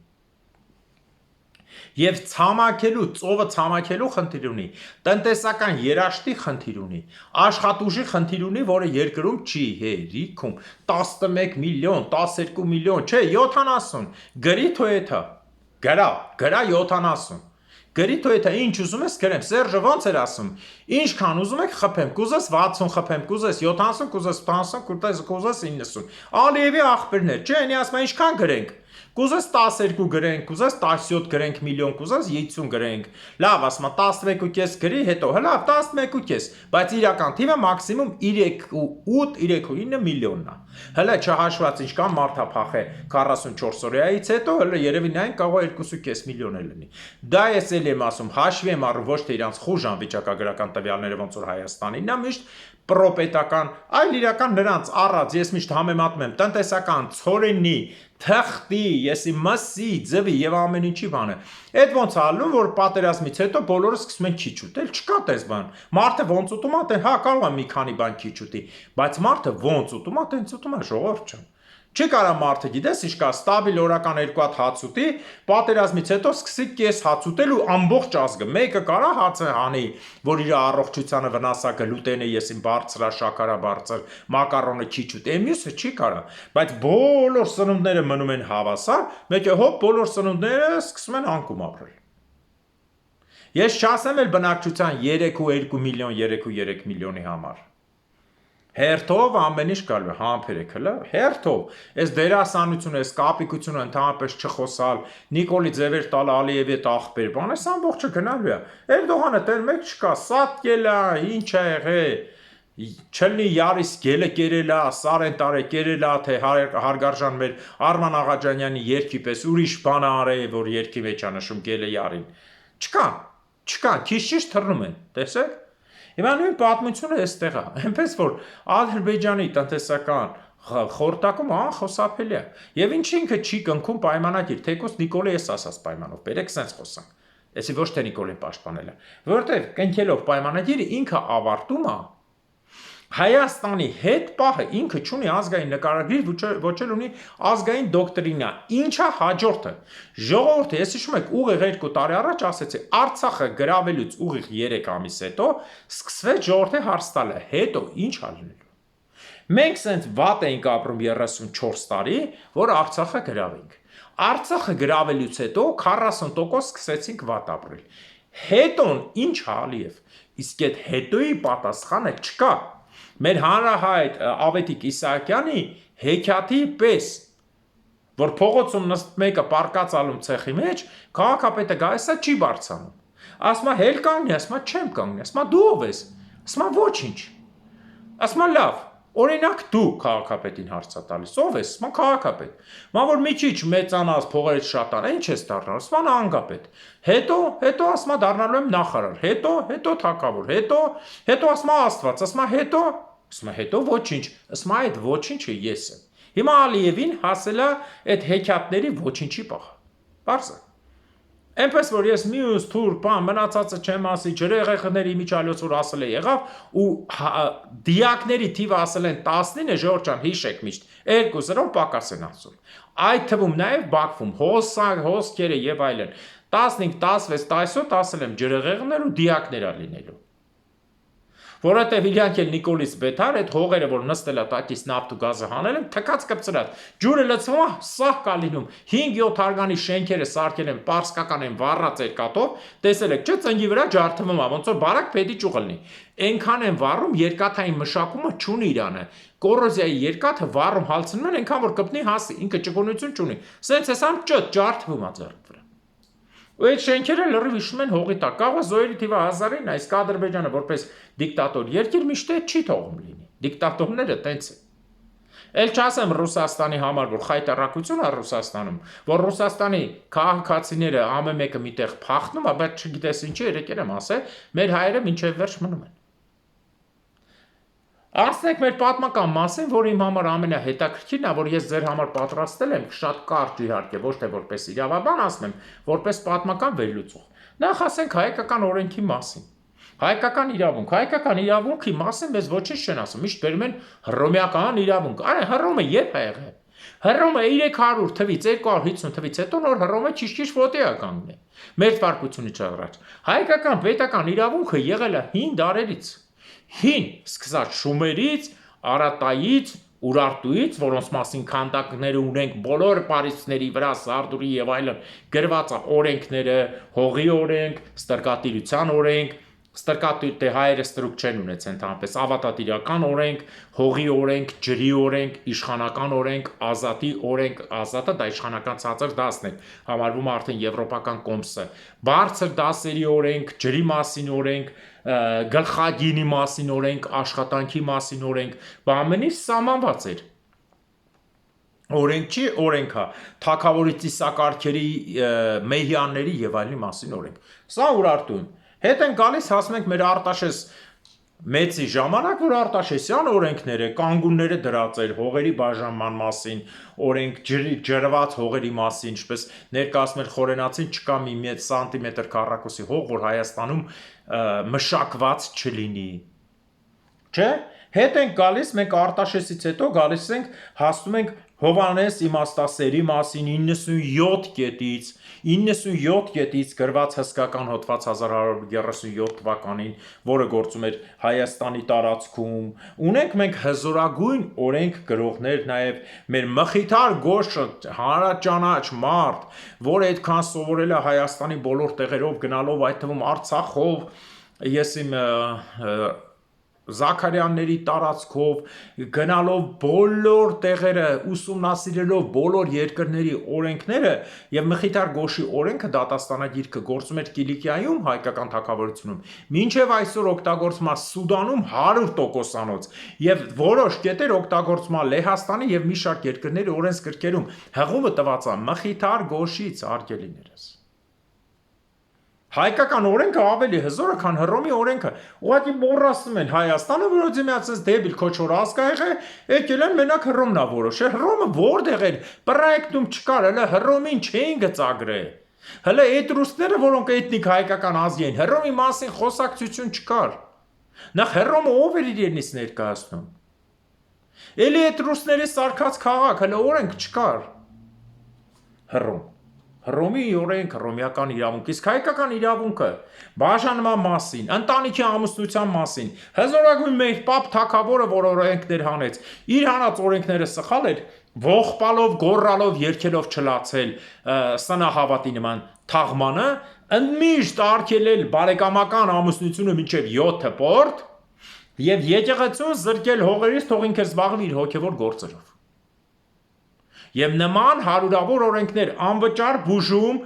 եւ ցամաքելու, ծովը ցամաքելու խնդիր ունի, տնտեսական երաշտի խնդիր ունի, աշխատուժի խնդիր ունի, որը երկրում չի հերիքում, 11 միլիոն, 12 միլիոն, չէ, 70, գրի թոյեթա, գրա 70, գրի թոյեթա, ինչ ուզում ես գրեմ, Սերժը ոնց էր ասում, ինչքան ուզում եք խփեմ, կուզես 60 խփեմ, կուզես 70, կուզես 80, կուզես 90, Ալիևի աղբերներ, չէ, ինի ասում ինչքան գրենք, կուզես 12 գրենք, կուզես 17 գրենք միլիոն, կուզես 50 գրենք, լավ, ասում 11.5 գրի, հետո հլավ 11.5, բայց իրական թիվը մաքսիմում 3.8-3.9 միլիոնն է, հլը չհաշված ինչքան մարդափախ է 44 օրյայից հետո, հլը երևի նայն կարող 2.5 միլիոն է լինի, դա ես էլ եմ ասում, հաշվի եմ առում ոչ թե իրանց խուժան վիճակագրական տվյալները ոնց որ Հայաստանին, նա միշտ պրոպետական, այլ իրական նրանց առած, ես միշտ համեմատում եմ տնտեսական, ցորենի, թղթի, եսի մսի, ձվի եւ ամեն ինչի բանը։ Այդ ոնց ալում, որ պատերազմից հետո բոլորը սկսում են քիչ ուտել, չկա տես բան։ Մարդը ոնց ուտում է, հա, կարող է մի քանի բան քիչ ուտի, բայց մարդը ոնց ուտում է, տենց ուտում է ժողովուրդ չեմ։ Չի կարա մարդը գիտես ինչ կա ստաբիլ օրական 2 հատ հաց ուտի, պատերազմից հետո սկսի կես հաց ուտել ու ամբողջ ազգը։ Մեկը կարա հացը հանի, որ իր առողջությանը վնասա գլուտենը, եսին բարձր, շաքարը բարձր, մակարոնը քիչ ուտի, մյուսը չի կարա։ Բայց բոլոր սնունդները մնում են հավասար, մեկը հոп բոլոր սնունդները սկսում են անկում ապրել։ Ես չասեմ էլ բնակչության 3.2 միլիոն, 3.3 միլիոնի համար։ Հերթով ամեն ինչ գալու է, համբերեք, հլը, հերթով, այս դերասանությունը, այս կապիկությունը ընդհանրապես չխոսալ, Նիկոլի ձևեր տալ Ալիևի հետ աղբեր, բան, այս ամբողջը գնալու է, Էրդողանը տեն մեկ չկա, սատկելա, ինչ է եղել, չլնի Յարիս գելը կերելա, Սարեն տարե կերելա, թե հարգարժան մեր Արման Աղաջանյանի երգի պես ուրիշ բան արե, որ երգի մեջ է նշում գելը Յարին, չկա, քիչ թռնում են, տեսեք։ Հիմա նույն պատմությունը էստեղ է, այնպես որ Ադրբեջանի տնտեսական խորհրդակում անխոսափելի է, եւ ինչ ինքը չի կնքում պայմանագիր, թեկուզ Նիկոլի էս ասած պայմանով, բերեք սենց խոսանք, այսի ոչ թե Նիկոլին պաշտպանել է, որովհետեւ կնքելով պայմանագիրը ինքը ավարտում է Հայաստանի հետ պահը ինքը չունի ազգային նկարագրի, ոչ էլ ունի ազգային դոկտրինա, ինչա հաջորդը, ժողովուրդը, ես հիշում եք ուղիղ 2 տարի առաջ ասեցի, Արցախը գրավելուց ուղիղ 3 ամիս հետո սկսվեց ժողովրդի հարց տալը, հետո ինչ ա լինելու։ Մենք սենց վատ էինք ապրում 34 տարի, որ Արցախը գրավենք։ Արցախը գրավելուց հետո 40% սկսեցինք վատ ապրել։ Հետոն ինչ ա Ալիև, իսկ այդ հետոյի պատասխանը չկա։ Մեր հանրահայտ Ավետիք Իսահակյանի հեքիաթի պես, որ փողոցում մեկը պարկած ալում ցեխի մեջ, քաղաքապետը գայսա չի բարձանում։ Ասма հել կանգնի, ասма չեմ կանգնի, ասma դու ով ես, ասma ոչինչ, ասma լավ, օրինակ դու քաղաքապետին հարց տալիս, ով ես, ասma քաղաքապետ, ման որ մի քիչ մեծանաս փողերից շատան, ինչ ես դառնալ, ասma նահանգապետ, հետո ասma դառնալու եմ նախարար, հետո թագավոր, հետո ասma Աստված, ասma հետո ոչինչ, ասma այդ ոչինչը ես եմ։ Հիմա Ալիևին հասել է այդ հեքիաթների ոչինչի պահ։ Պարզ է։ Այնպես որ ես մյուս թուր բան մնացածը չեմ ասի, ջրեղեղների միջալոց որ ասել է եղավ ու դիակների թիվը ասել են 19, Ժորժ ջան, հիշեք միշտ 2-0 պակաս են ասում։ Այդ թվում նաև Բաքվում հոսքերը եւ այլն 15, 16, 17 ասել եմ ջրեղեղներ ու դիակներ ա լինելու։ որովհետև իրանք էլ Նիկոլիս Բեթար այդ հողերը, որ նստել է տակից նավթ ու գազը հանել են, թքած կպցրած, ջուրը լցվում է, սահ կա լինում, 5-7 հարգանի շենքերը սարքել են, պարսկական են վառած երկաթով, տեսել եք, չէ, ծնգի վրա ջարդվում է, ոնց որ բարակ փետի ճուղ լինի, այնքան են վառում, երկաթային մշակումը չունի իրանը, կոռոզիայի երկաթը վառում հալցնում են, այնքան որ կպնի հասի, ինքը ճկունություն չունի, սենց հեսամ ջարդվում է ձեռք վրա։ Ու այդ շենքերը լրիվ հիշում են հողի տակ, կարող է զոհերի թիվը 1000-ին, այս Ադրբեջանը որպես դիկտատոր երկիր միշտ չի թողում լինի, դիկտատորները տենց են։ Էլ չասեմ Ռուսաստանի համար, որ խայտարակություն է Ռուսաստանում, որ Ռուսաստանի քաղաքացիները ամեն մեկը միտեղ փախնում, բայց չգիտես ինչի, երեկեր եմ ասել, մեր հայերը մինչև վերջ մնում են։ Անցնենք մեր պատմական մասին, որ իմ համար ամենահետաքրքիրն է, որ ես ձեր համար պատրաստել եմ, շատ կարճ իհարկե, ոչ թե որպես իրավաբան ասեմ, որպես պատմական վերլուծող։ Նախ ասենք հայկական օրենքի մասին։ Հայկական իրավունքի մասին մեզ ոչինչ չեն ասում, միշտ բերում են հռոմեական իրավունք, այ Հռոմը երբ է եղել։ Հռոմը 300 թվից, 250 թվից հետո նոր Հռոմը ճիշտ ոտի է կանգնել, մեր թվարկությունից առաջ։ Հայկական պետական իրավունքը եղել է հին դարերից, հին, սկսած Շումերից, Արատայից, Ուրարտուից, որոնց մասին քանդակները ունենք բոլոր պարիսպների վրա, Սարդուրի եւ այլն, գրված է օրենքները, հողի օրենք, ստրկատիրության օրենք, ստրկատիր հայերը ստրուկ չեն ունեցել ընդհանրապես, ավատատիրական օրենք, հողի օրենք, ջրի օրենք, իշխանական օրենք, ազատի օրենք, ազատը դա իշխանական ցածր դասն է, համարվում է արդեն եվրոպական կոմսը, բարձր դասերի օրենք, ջրի մասին օրենք, գլխագինի մասին օրենք, աշխատանքի մասին օրենք, բամենի սահմանված էր։ Օրենք չի, օրենք է, թագավորի ծիսակարգերի, մեհյանների եւ այլնի մասին օրենք։ Սա Ուրարտուն։ Հետ են գալիս հասնում ենք մեր Արտաշես մեծի ժամանակ, որ Արտաշեսյան օրենքները, կանգունները դրած էր հողերի բաժանման մասին, օրենք ջրված հողերի մասին, ինչպես ներկայացնում էր Խորենացին, չկա մի սանտիմետր քառակուսի հող, որ Հայաստանում մշակված չլինի։ Չէ՞։ Հետ ենք գալիս, մենք Արտաշեսից հետո գալիս ենք, հասնում ենք Հովանես իմաստասերի մասին 97 կետից գրված հսկական հոդված 1137 թվականին, որը գործում էր Հայաստանի տարածքում, ունենք մենք հզորագույն օրենք գրողներ, նաև մեր մխիթար գոշը հանրաճանաչ մարդ, որը այդքան սովորել է Հայաստանի բոլոր տեղերով գնալով, այդ թվում Արցախով, ես իմ Զաքարյանների տարածքով, գնալով բոլոր տեղերը, ուսումնասիրելով բոլոր երկրների օրենքները եւ Մխիթար Գոշի օրենքը դատաստանագիրքը գործում էր Կիլիկիայում, հայկական թագավորությունում, մինչեւ այսօր օգտագործվում է Սուդանում 100%-անոց եւ որոշ կետեր օգտագործվում է Լեհաստանի եւ մի շարք երկրների օրենսգրքերում։ Հղումը տված է Մխիթար Գոշից, արգելիներս։ Հայկական օրենքը ավելի հզոր է, քան Հռոմի օրենքը։ Ուղղակի մոռացնում են Հայաստանը, որոնց միացած դեբիլ քոչոր ազգայեղ է, եկել են մենակ Հռոմն է որոշել։ Հռոմը որտեղ էր, պրոյեկտում չկար, հələ Հռոմին չէին գծագրել։ Հələ այդ ռուսները, որոնք էթնիկ հայկական ազգ էին, Հռոմի մասին խոսակցություն չկար։ Նախ Հռոմը ով էր իրենից ներկայացնում։ Էլի այդ ռուսների սարքած քաղաք, հələ օրենք չկար։ Հռոմ։ Հռոմի օրենք, հռոմեական իրավունք, իսկ հայկական իրավունքը բաժանման մասին, ընտանիքի ամուսնության մասին, հզորագույն մեր պապ թագավորը, որ օրենքներ հանեց, իր հանած օրենքները սխալ էր, ողբալով, գոռալով, երգելով չլացել սնահավատի նման թաղմանը, ընդմիշտ արգելել բարեկամական ամուսնությունը մինչև 7 պորտ եւ եկեղեցուն զրկել հողերից, թող ինքը զբաղվի իր հոգեվոր գործերով։ Եվ նման հարյուրավոր օրենքներ անվճար բուժում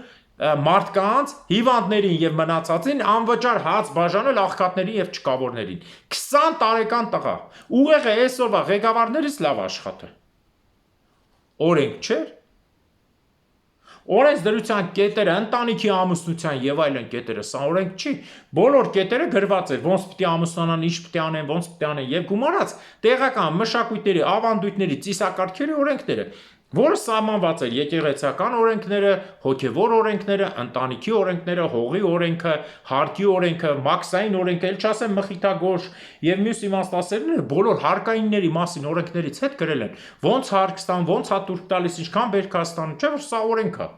մարդկանց, հիվանդներին եւ մնացածին անվճար հաց բաժանել աղքատներին եւ չկավորներին։ 20 տարեկան տղա, ուղեղ է այսօրվա ղեկավարներից լավ աշխատը։ Օրենք չէր։ Օրենսդրության կետերը, ընտանիքի ամուսնության եւ այլն կետերը, սա օրենք չի։ Բոլոր կետերը գրված էր, ոնց պիտի ամուսնանան, ինչ պիտի անեն, ոնց պիտի անեն եւ գումարած տեղական մշակույթների, ավանդույթների, ծիսակարգերի օրենքները, որը սահմանված էր եկեղեցական օրենքները, հոգևոր օրենքները, ընտանիքի օրենքները, հողի օրենքը, հարկի օրենքը, մաքսային օրենքը, ել չասեմ Մխիթագոշ եւ մյուս իմաստասերները բոլոր հարկայինների մասին օրենքներից հետ գրել են։ Ոնց հարկ ստան, ոնց հա տուրք տալիս, ինչքան բերքաստան, չէ՞ որ սա օրենք է։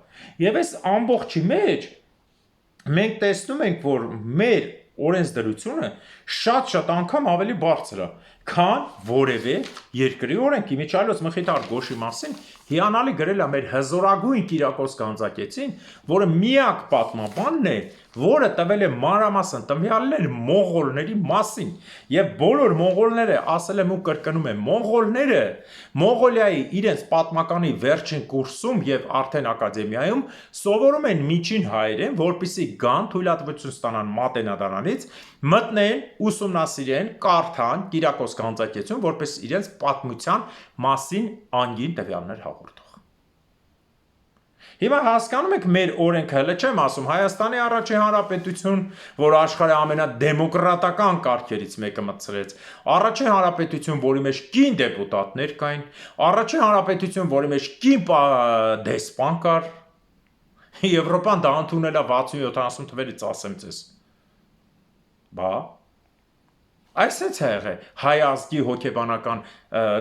Եվ այս ամբողջի մեջ մենք տեսնում ենք, որ մեր օրենսդրությունը շատ անգամ ավելի բարձր է, քան որևէ երկրի օրենք։ Իմիջիայլոց Մխիթար Գոշի մասին հիանալի գրել է մեր հզորագույն Կիրակոս Գանձակեցին, որը միակ պատմաբանն է, որը տվել է մանրամասն տվյալներ մոնղոլների մասին, եւ բոլոր մոնղոլները, ասել եմ ու կրկնում եմ, մոնղոլները Մոնղոլիայի իրենց պատմականի վերջին կուրսում եւ արդեն ակադեմիայում սովորում են միջին հայերեն, որպեսզի գան թույլատվություն ստանան մատենադարանից, մտնեն, ուսումնասիրեն, կարդան Կիրակոս Գանձակեցություն, որպես իրենց պատմության մասին անգին տվյալներ հաղորդող։ Հիմա հասկանում եք մեր օրենքը, հələ չեմ ասում, Հայաստանի առաջին հանրապետություն, որ աշխարհի ամենադեմոկրատական կարգերից մեկը մտցրեց, առաջին հանրապետություն, որի մեջ կին դեպուտատներ կային, առաջին հանրապետություն, որի մեջ կին դեսպան կար, Եվրոպան դա ընդունել է 60-70 թվերից, ասեմ ձեզ։ Բա Այսպես է եղել հայ ազգի հոգեբանական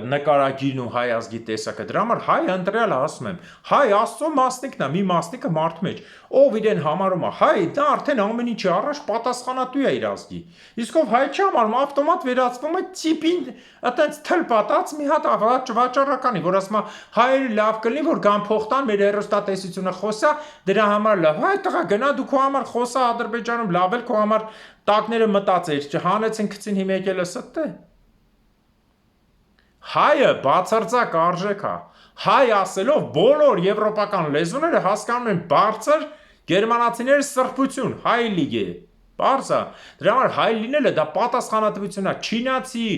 նկարագիրն ու հայ ազգի տեսակը։ Դրա համար հայ ընտրյալը ասում եմ, հայ Աստծո մասնիկն է, մի մասնիկը մարդու մեջ, ով իրեն համարում է հայ, դա արդեն ամեն ինչի առաջ պատասխանատու է իր ազգի։ Իսկ ով հայ չի համարում, ավտոմատ վերածվում է տիպին, այտենց թլպատած մի հատ վաճառականի, որ ասում է հայերը լավ կլինի, որ գան փոխտան մեր հեռուստատեսությունը խոսա, դրա համար լավ։ Հայ տղա գնա դու քո համար խոսա Ադրբեջանում, լավ էլ քո համար տակները մտածեր, չհանեցին գցին հիմա եկել է ստե։ Հայը բացարձակ արժեք է։ Հայ ասելով բոլոր եվրոպական լեզուները հասկանում են բարձր գերմանացիների սրբություն, հայ լիգ է։ Բարձա։ Դրա համար հայ լինելը դա պատասխանատվություն է, չինացի,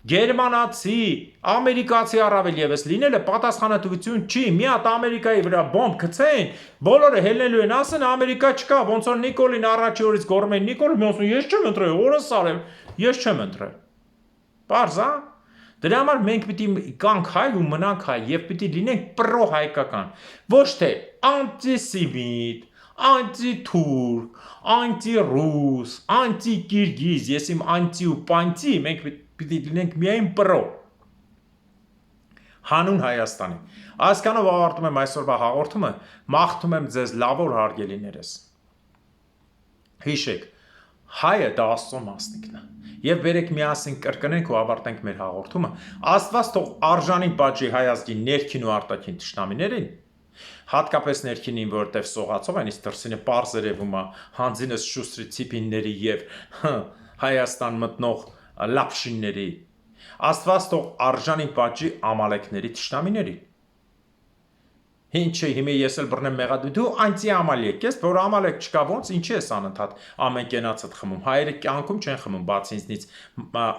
գերմանացի, ամերիկացի առավել եւս լինելը պատասխանատվություն չի։ Մի հատ Ամերիկայի վրա բոմբ գցեն, բոլորը հելնելու են, ասեն Ամերիկա չկա, ոնց որ Նիկոլին առաջի օրից գոռում են, Նիկոլը ասում ես չեմ ընտրել, օրս արել, ես չեմ ընտրել։ Բարձա։ Դրա համար մենք պիտի կանք հայ ու մնանք հայ եւ պիտի լինենք պրո-հայկական, ոչ թե անտիսեմիտ, անտի-թուրք, անտի-ռուս, անտի-կիրգիզ, ես իմ անտի ու պանտի, մենք պիտի լինենք միայն պրո։ Հանուն Հայաստանի։ Այսքանով ավարտում եմ այսօրվա հաղորդումը, մաղթում եմ ձեզ լավոր հարգելիներս։ Հիշեք, հայը դա Աստծո մասնիկն է։ Եվ բերեք միասին կրկնենք ու ավարտենք մեր հաղորդումը, Աստված թող արժանին պատժի հայ ազգի ներքին ու արտաքին թշնամիներին, հատկապես ներքինին, որտեղ սողացող են, իսկ դրսինը պարզ երևում է հանձինս շուստրի ցիպինների եւ Հայաստան մտնող լապշինների, Աստված թող արժանին պատժի ամալեկների թշնամիներին։ Ինչ է, հիմա ես էլ բռնեմ մեղադու, դու անտի ամալեք ես, որ ամալեք չկա, ոնց ինչի ես անընդհատ ամեն կենացդ խմում, հայերը կյանքում չեն խմում, բացի ինձնից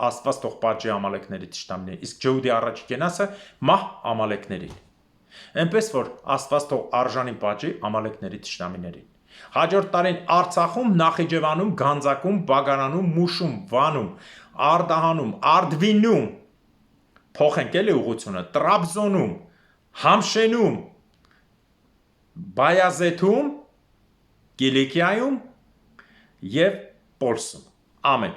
Աստված թող պատժի ամալեկների թշնամիներին, իսկ Ջոուդի առաջի կենացը մահ ամալեկներին։ Այնպես որ Աստված թող արժանին պատժի ամալեկների թշնամիներին։ Հաջորդ տարին Արցախում, Նախիջևանում, Գանձակում, Բագարանում, Մուշում, Վանում, Արդահանում, Արդվինում, փոխենք էլի ուղղությունը, Տրաբզոնում, Համշենում, Բայազեթում, Կիլիկիայում և Պոլսում։ Ամեն։